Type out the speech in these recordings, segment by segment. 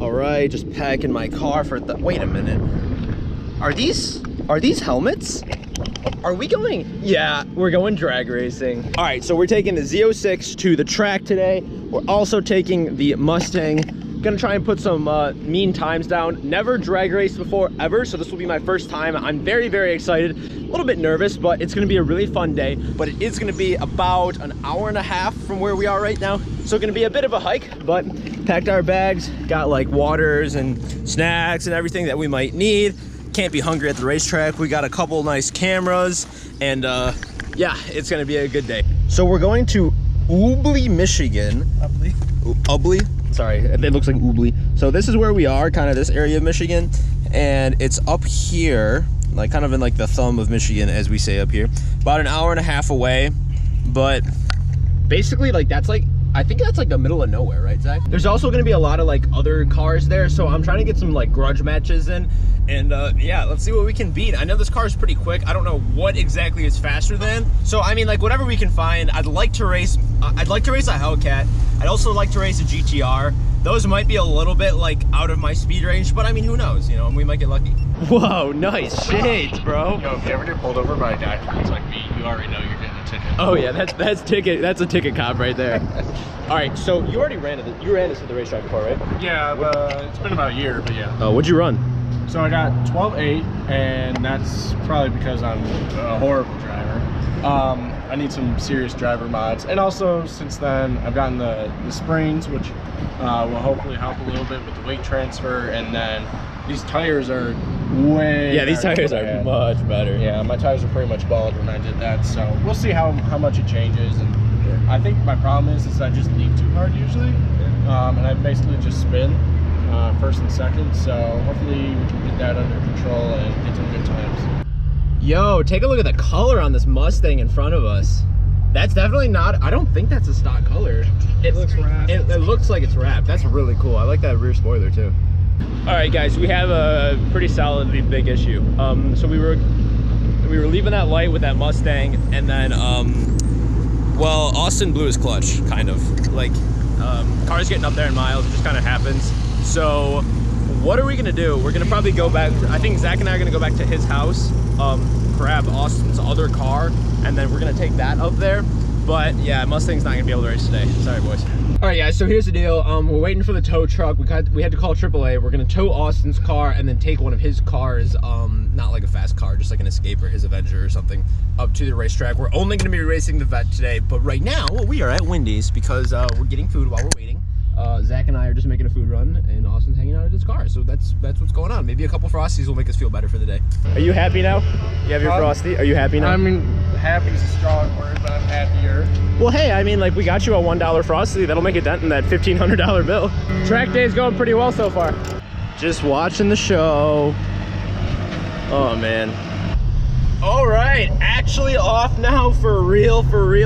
All right, just packing my car for the, wait a minute. Are these helmets? Are we going? Yeah, we're going drag racing. All right, so we're taking the Z06 to the track today. We're also taking the Mustang. Gonna try and put some mean times down. Never drag raced before, ever, so this will be my first time. I'm very, very excited. A little bit nervous, but it's gonna be a really fun day. But it is gonna be about an hour and a half from where we are right now. So gonna be a bit of a hike, but packed our bags, got like waters and snacks and everything that we might need. Can't be hungry at the racetrack. We got a couple nice cameras, and yeah, it's gonna be a good day. So we're going to Ubly, Michigan. Ubly? Sorry, it looks like Ubly. So this is where we are, kind of this area of Michigan, and it's up here, like kind of in like the thumb of Michigan, as we say up here. About an hour and a half away, but basically like that's like, I think that's like the middle of nowhere, right, Zach? There's also gonna be a lot of like other cars there, so I'm trying to get some like grudge matches in, and yeah, let's see what we can beat. I know this car is pretty quick. I don't know what exactly is faster than, so I mean, like whatever we can find. I'd like to race a Hellcat. I'd also like to race a GTR. Those might be a little bit like out of my speed range, but I mean, who knows, you know, we might get lucky. Whoa, nice shades, bro. Yo, if you ever get pulled over by a guy who looks like me, you already know you're getting a ticket. Oh yeah, that's a ticket cop right there. All right, so you already ran this at the racetrack before, right? Yeah, it's been about a year, but yeah. What'd you run? So I got 12.8, and that's probably because I'm a horrible driver. I need some serious driver mods, and also since then I've gotten the springs, which will hopefully help a little bit with the weight transfer, and then these tires are way yeah, these tires are much better. Yeah, my tires are pretty much bald when I did that, so we'll see how much it changes. And I think my problem is I just leave too hard usually, and I basically just spin first and second, so hopefully we can get that under control and get some good times. Yo, take a look at the color on this Mustang in front of us. That's definitely not, I don't think that's a stock color. It looks wrapped. It looks like it's wrapped. That's really cool. I like that rear spoiler too. All right, guys, we have a pretty solidly big issue. So we were leaving that light with that Mustang, and then, well, Austin blew his clutch, kind of. Like, car's getting up there in miles, it just kind of happens. So what are we gonna do? We're gonna probably go back, I think Zach and I are gonna go back to his house, grab Austin's other car, and then we're gonna take that up there. But yeah, Mustang's not gonna be able to race today. Sorry, boys. All right, guys, so here's the deal. We're waiting for the tow truck. We had to call AAA. We're gonna tow Austin's car and then take one of his cars, not like a fast car, just like an Escape or his Avenger or something, up to the racetrack. We're only gonna be racing the Vette today, but right now, we are at Wendy's because we're getting food while we're waiting. Zach and I are just making a food run, and Austin's hanging out at his car. So that's what's going on. Maybe a couple Frosties will make us feel better for the day. Are you happy now? You have your Frosty? Are you happy now? I mean, happy is a strong word, but I'm happier. Well, hey, I mean, like, we got you a $1 Frosty. That'll make a dent in that $1,500 bill. Track day's going pretty well so far. Just watching the show. Oh, man. All right, actually off now for real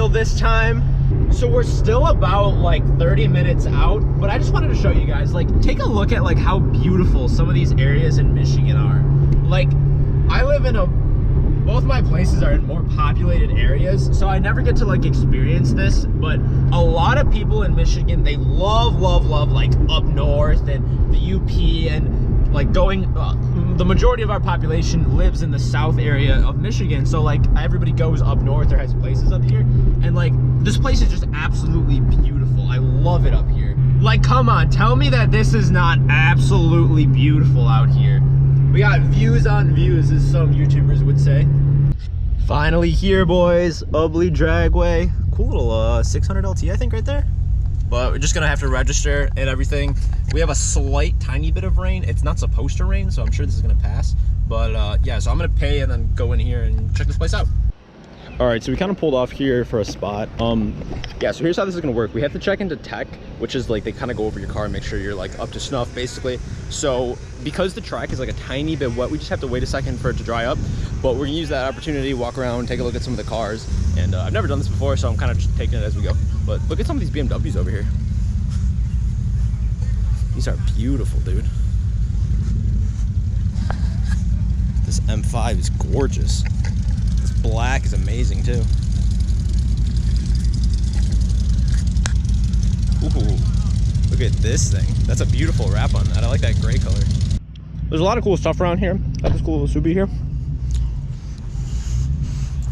this time. So we're still about like 30 minutes out, but I just wanted to show you guys, like, take a look at like how beautiful some of these areas in Michigan are. Like, I live in both my places are in more populated areas, so I never get to like experience this, but a lot of people in Michigan, they love like up north and the UP, and like going, the majority of our population lives in the south area of Michigan, so like everybody goes up north or has places up here, and like this place is just absolutely beautiful. I love it up here. Like, come on, tell me that this is not absolutely beautiful out here. We got views on views, as some YouTubers would say. Finally here, boys. Ubly Dragway. Cool little 600 LT, I think, right there. But we're just gonna have to register and everything. We have a slight, tiny bit of rain. It's not supposed to rain, so I'm sure this is gonna pass. But yeah, so I'm gonna pay and then go in here and check this place out. All right, so we kind of pulled off here for a spot. Yeah, so here's how this is gonna work. We have to check into tech, which is like they kind of go over your car and make sure you're like up to snuff, basically. So because the track is like a tiny bit wet, we just have to wait a second for it to dry up. But we're gonna use that opportunity, walk around, take a look at some of the cars. And I've never done this before, so I'm kind of just taking it as we go. But look at some of these BMWs over here. These are beautiful, dude. This M5 is gorgeous. This black is amazing too. Ooh. Look at this thing. That's a beautiful wrap on that. I like that gray color. There's a lot of cool stuff around here. Got this cool little Subi here.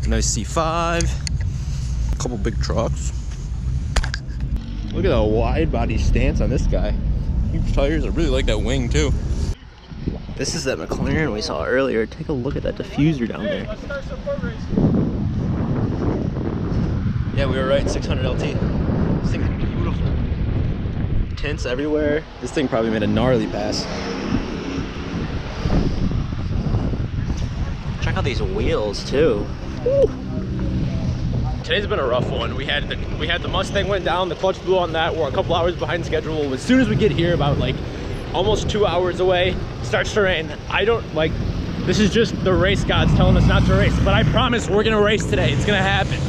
Nice C5. A couple big trucks. Look at the wide body stance on this guy. Huge tires. I really like that wing too. This is that McLaren we saw earlier. Take a look at that diffuser down there. Let's start some foot race. Yeah, we were right. 600 LT. This thing's beautiful. Tints everywhere. This thing probably made a gnarly pass. Check out these wheels too. Woo. Today's been a rough one. We had the Mustang went down, the clutch blew on that. We're a couple hours behind schedule. As soon as we get here, about like almost 2 hours away, starts to rain. I don't like, this is just the race gods telling us not to race, but I promise we're gonna race today. It's gonna happen.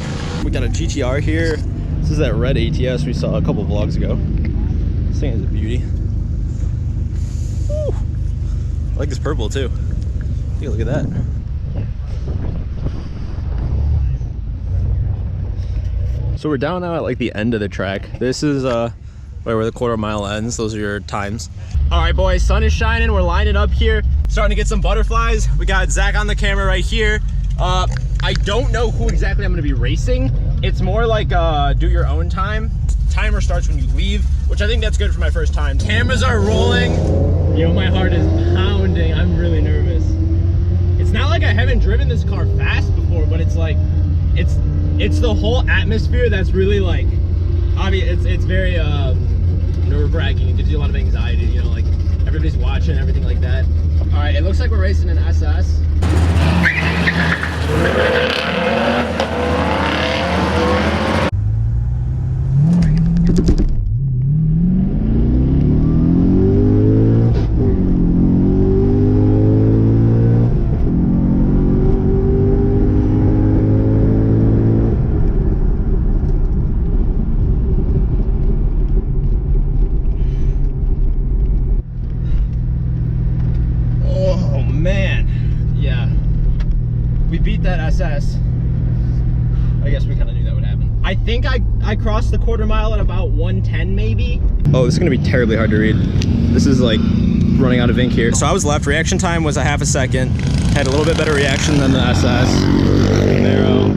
We got a GTR here. This is that red ATS we saw a couple vlogs ago. This thing is a beauty. Woo. I like this purple too. Take a look at that. So we're down now at like the end of the track. This is where the quarter mile ends. Those are your times. All right, boys, sun is shining. We're lining up here, starting to get some butterflies. We got Zach on the camera right here. I don't know who exactly I'm gonna be racing. It's more like do your own time. Timer starts when you leave, which I think that's good for my first time. Cameras are rolling. Yo, my heart is pounding. I'm really nervous. It's not like I haven't driven this car fast before, but it's like, it's the whole atmosphere that's really like, obviously it's very nerve-wracking. It gives you a lot of anxiety, you know, like everybody's watching, everything like that. All right, it looks like we're racing an SS. SS. I guess we kind of knew that would happen. I think I crossed the quarter mile at about 110 maybe. Oh, this is gonna be terribly hard to read. This is like running out of ink here. So I was left. Reaction time was a half a second. Had a little bit better reaction than the SS. Narrow.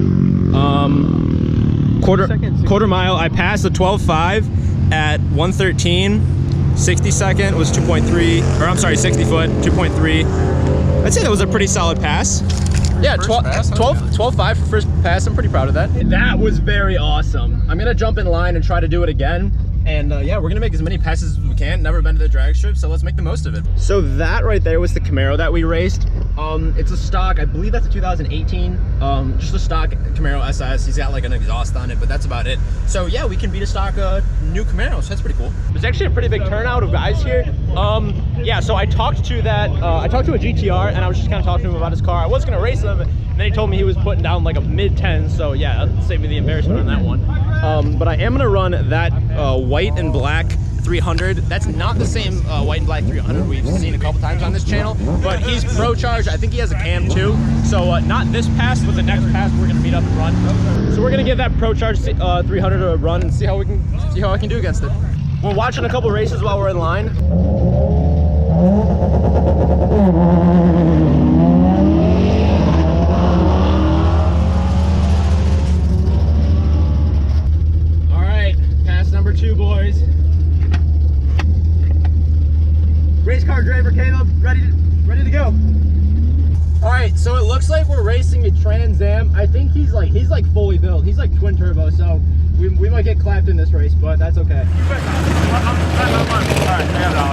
Quarter mile. I passed the 12.5 at 113. 60 second was 2.3. Or I'm sorry, 60 foot 2.3. I'd say that was a pretty solid pass. Yeah, 12.5 for first pass. I'm pretty proud of that. That was very awesome. I'm gonna jump in line and try to do it again. And yeah, we're gonna make as many passes as we can. Never been to the drag strip, so let's make the most of it. So that right there was the Camaro that we raced. It's a stock, I believe that's a 2018. Just a stock Camaro SS. He's got like an exhaust on it, but that's about it. So yeah, we can beat a stock new Camaro, so that's pretty cool. There's actually a pretty big turnout of guys here. Yeah, so I talked to a GTR, and I was just kind of talking to him about his car. I was gonna race him, and then he told me he was putting down like a mid-10, so yeah, that saved me the embarrassment on that one. But I am gonna run that white and black 300. That's not the same white and black 300 we've seen a couple times on this channel, but he's procharged. I think he has a cam too. So not this pass, but the next pass we're gonna meet up and run. So we're gonna give that procharged 300 a run and see how I can do against it. We're watching a couple races while we're in line. All right, pass number 2, boys. Race car driver Caleb, ready to go. All right, so it looks like we're racing a Trans Am. I think he's like fully built. He's like twin turbo, so we might get clapped in this race, but that's okay. All right, I got it all.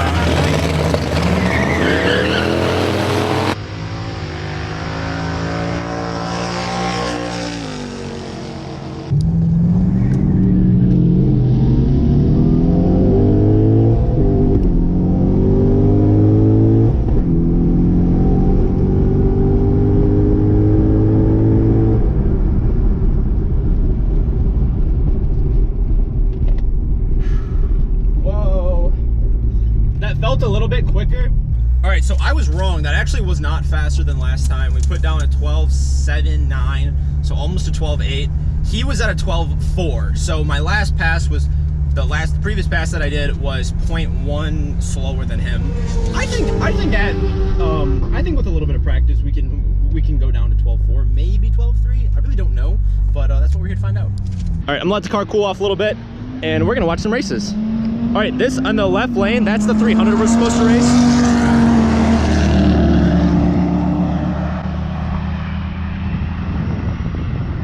A little bit quicker. All right, so I was wrong. That actually was not faster than last time. We put down a 12.79, so almost a 12.8. He was at a 12.4, so my last pass was The previous pass that I did was 0.1 slower than him. I think with a little bit of practice we can go down to 12.4, maybe 12.3. I really don't know, but that's what we're here to find out. All right, I'm gonna let the car cool off a little bit, and we're gonna watch some races. All right, this on the left lane, that's the 300 we're supposed to race.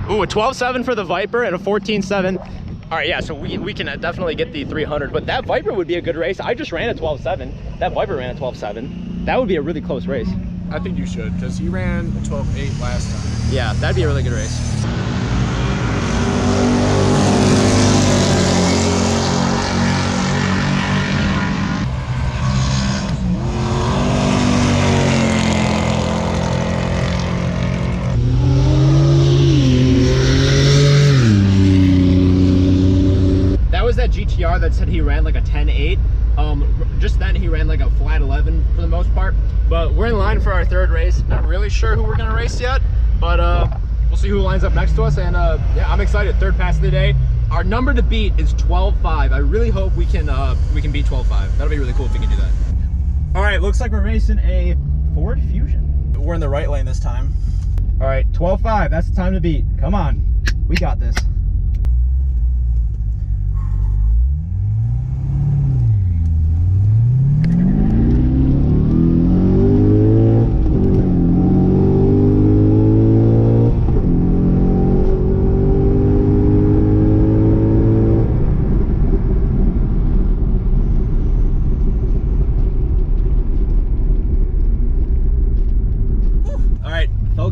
Ooh, a 12.7 for the Viper and a 14.7. All right, yeah, so we can definitely get the 300, but that Viper would be a good race. I just ran a 12.7. That Viper ran a 12.7. That would be a really close race. I think you should, because he ran a 12.8 last time. Yeah, that'd be a really good race. GTR that said he ran like a 10.8. Just then he ran like a flat 11 for the most part. But we're in line for our third race. Not really sure who we're gonna race yet, but we'll see who lines up next to us. And yeah, I'm excited. Third pass of the day. Our number to beat is 12.5. I really hope we can beat 12.5. That'll be really cool if we can do that. All right, looks like we're racing a Ford Fusion. We're in the right lane this time. All right, 12.5. That's the time to beat. Come on, we got this.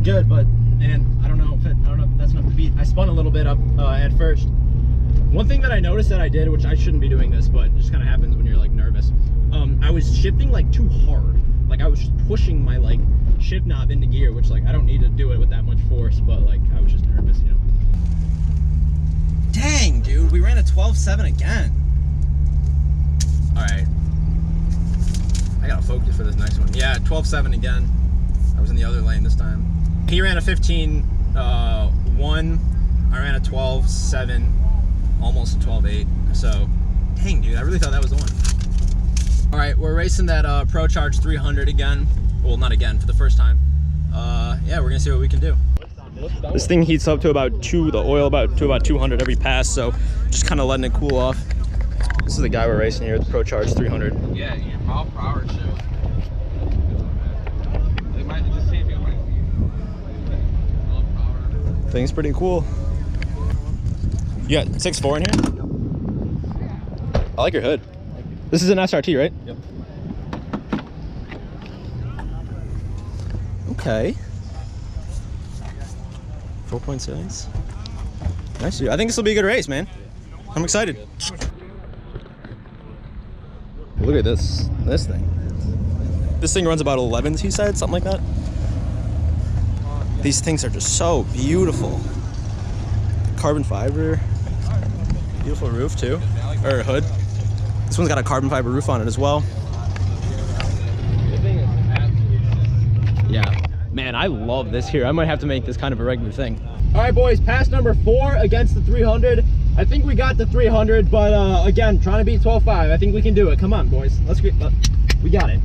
Good, but man, I don't know if that's enough to beat. I spun a little bit up at first. One thing that I noticed that I did, which I shouldn't be doing this, but it just kind of happens when you're like nervous. I was shifting like too hard. Like I was just pushing my like shift knob into gear, which like I don't need to do it with that much force, but like I was just nervous, you know. Dang, dude, we ran a 12.7 again. All right, I gotta focus for this next one. Yeah, 12.7 again. I was in the other lane this time. He ran a 15.1. I ran a 12.7, almost a 12.8. So, dang, dude, I really thought that was the one. All right, we're racing that procharged 300 again. Well, not again, for the first time. Yeah, we're gonna see what we can do. This thing heats up to about the oil to about 200 every pass. So, just kind of letting it cool off. This is the guy we're racing here, the procharged 300. Yeah, your mile per hour shows. Thing's pretty cool. You got 6.4 in here? I like your hood. This is an SRT, right? Yep. Okay. 4.6. Nice, dude. I think this will be a good race, man. I'm excited. Look at this thing. This thing runs about 11s, he said, something like that. These things are just so beautiful. Carbon fiber. Beautiful roof too, or hood. This one's got a carbon fiber roof on it as well. Yeah, man, I love this here. I might have to make this kind of a regular thing. All right, boys, pass number 4 against the 300. I think we got the 300, but again, trying to beat 12.5. I think we can do it. Come on, boys. We got it.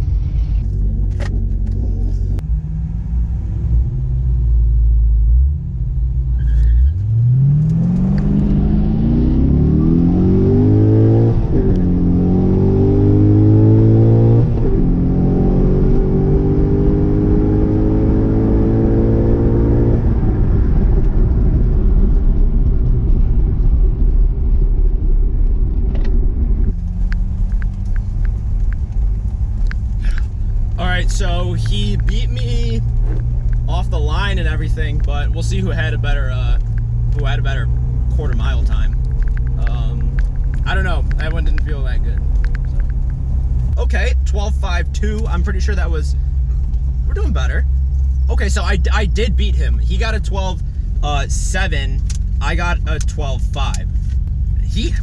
So he beat me off the line and everything, but we'll see who had a better quarter mile time. I don't know. That one didn't feel that good. So. Okay, 12.52. I'm pretty sure that was. We're doing better. Okay, so I did beat him. He got a 12.7. I got a 12.5.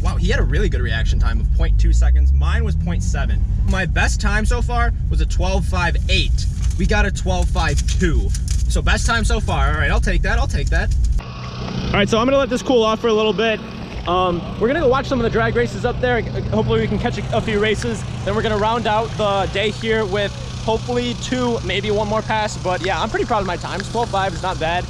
Wow, he had a really good reaction time of 0.2 seconds. Mine was 0.7. My best time so far was a 12.58. We got a 12.52. So best time so far. All right, I'll take that. All right, so I'm gonna let this cool off for a little bit. We're gonna go watch some of the drag races up there. Hopefully we can catch a few races. Then we're gonna round out the day here with hopefully 2, maybe 1 more pass. But yeah, I'm pretty proud of my times. 12.5 is not bad.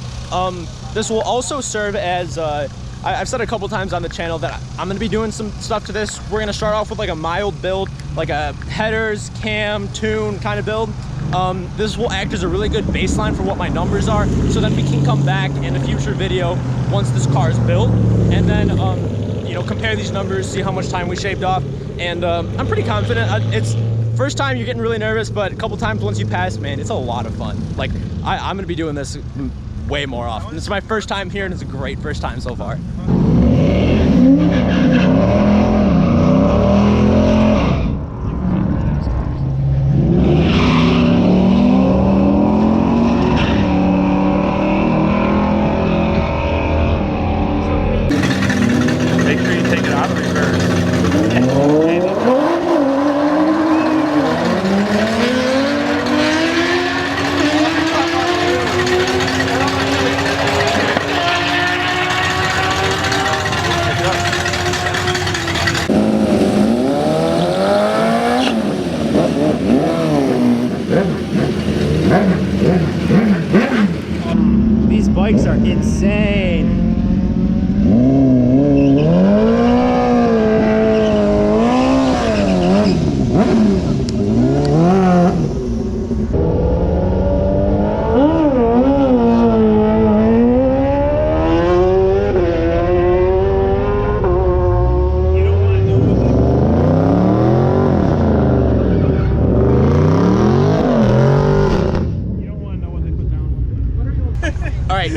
This will also serve as, I've said a couple times on the channel that I'm gonna be doing some stuff to this. We're gonna start off with like a mild build, like a headers, cam, tune kind of build. This will act as a really good baseline for what my numbers are, so then we can come back in a future video once this car is built, and then you know, compare these numbers, see how much time we shaved off. And I'm pretty confident. It's first time you're getting really nervous, but a couple times once you pass, man, it's a lot of fun. Like I'm gonna be doing this way more often. This is my first time here, and it's a great first time so far. These bikes are insane.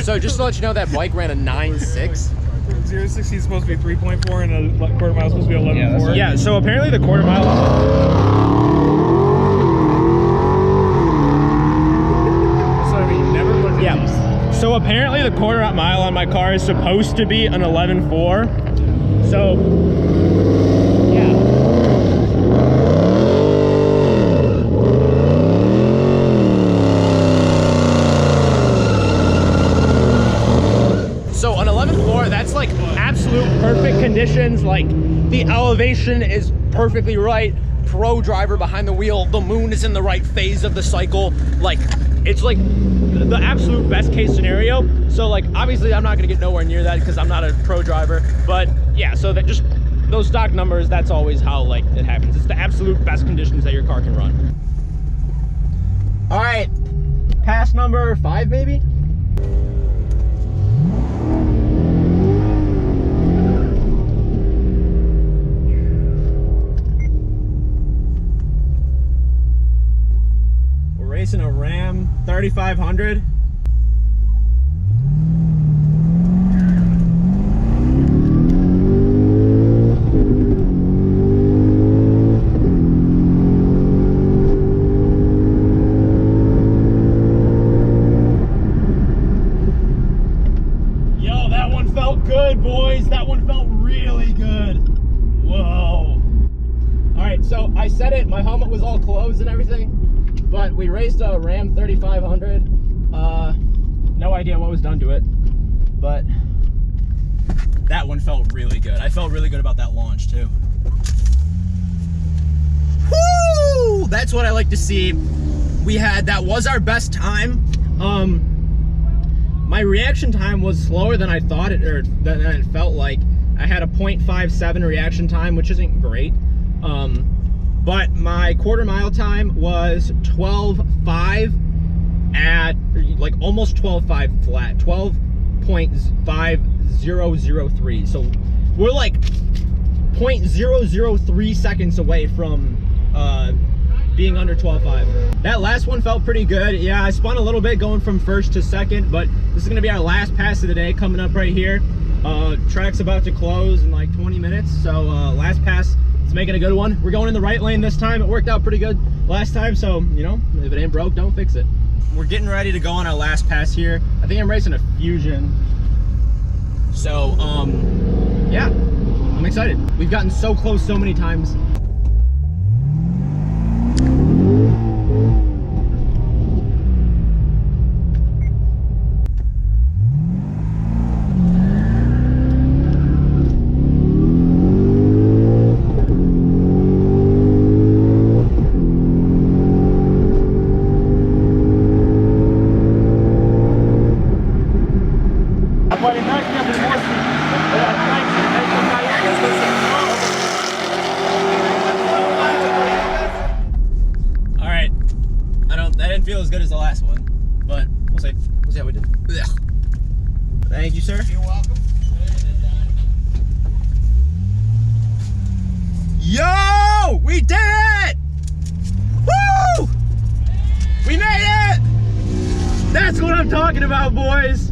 So just to let you know, that bike ran a 9.6. 06 is supposed to be 3.4 and a quarter mile is supposed to be 11.4. Yeah, so apparently the quarter mile... So I mean, never looked at these. So apparently the quarter mile on my car is supposed to be an 11.4. So, yeah. So an 11.4, that's like absolute perfect conditions. Like the elevation is perfectly right. Pro driver behind the wheel. The moon is in the right phase of the cycle. Like it's like the absolute best case scenario. So like obviously I'm not gonna get nowhere near that because I'm not a pro driver. But yeah, so that just those stock numbers, that's always how like it happens. It's the absolute best conditions that your car can run. All right, pass number 5 maybe. Racing a Ram 3500. Yo, that one felt good, boys. That one felt really good. Whoa. All right, so I said it, my helmet was all closed and everything. But we raced a Ram 3500. No idea what was done to it, but that one felt really good. I felt really good about that launch too. Woo! That's what I like to see. That was our best time. My reaction time was slower than I thought it, or than it felt like. I had a 0.57 reaction time, which isn't great. But my quarter mile time was 12.5 at like almost 12.5 flat, 12.5003. So we're like 0.003 seconds away from being under 12.5. That last one felt pretty good. Yeah, I spun a little bit going from first to second, but this is gonna be our last pass of the day coming up right here. Track's about to close in like 20 minutes. So last pass, it's making a good one. We're going in the right lane this time. It worked out pretty good last time, so you know, if it ain't broke, don't fix it. We're getting ready to go on our last pass here. I think I'm racing a Fusion. So yeah, I'm excited. We've gotten so close so many times. feel as good as the last one, but we'll see. We'll see how we did. Ugh. Thank you, sir. You're welcome. Yo! We did it! Woo! We made it! That's what I'm talking about, boys.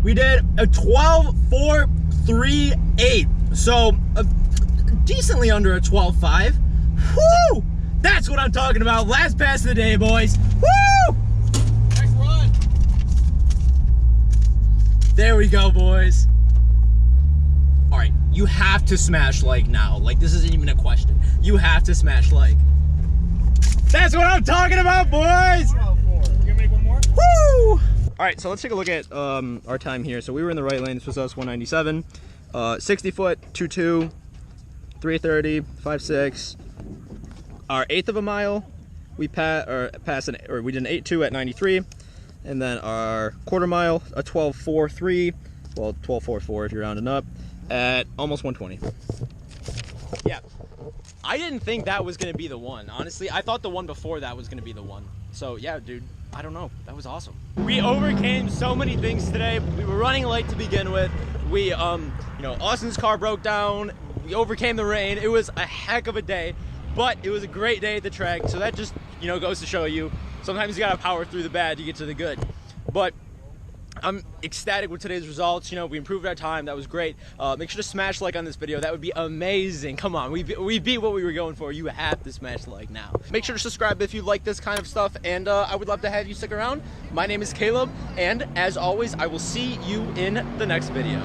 We did a 12.438. So, decently under a 12.5. Woo! That's what I'm talking about. Last pass of the day, boys. Woo! Next run. There we go, boys. All right, you have to smash like now. Like, this isn't even a question. You have to smash like. That's what I'm talking about, boys. You gonna make one more? Woo! All right, so let's take a look at our time here. So we were in the right lane. This was us 197, 60 foot, 2.2, 3:30, 5.6. Our 1/8 of a mile, we we did an 8.2 at 93, and then our 1/4 mile, a 12.43, well 12.44 if you're rounding up, at almost 120. Yeah, I didn't think that was gonna be the one. Honestly, I thought the one before that was gonna be the one. So yeah, dude, I don't know. That was awesome. We overcame so many things today. We were running late to begin with. We, you know, Austin's car broke down. We overcame the rain. It was a heck of a day, but it was a great day at the track. So that just, you know, goes to show you sometimes you gotta power through the bad to get to the good. But I'm ecstatic with today's results. You know, we improved our time. That was great. Make sure to smash like on this video. That would be amazing. Come on, we beat what we were going for. You have to smash like now. Make sure to subscribe if you like this kind of stuff, and I would love to have you stick around. My name is Caleb, and as always, I will see you in the next video.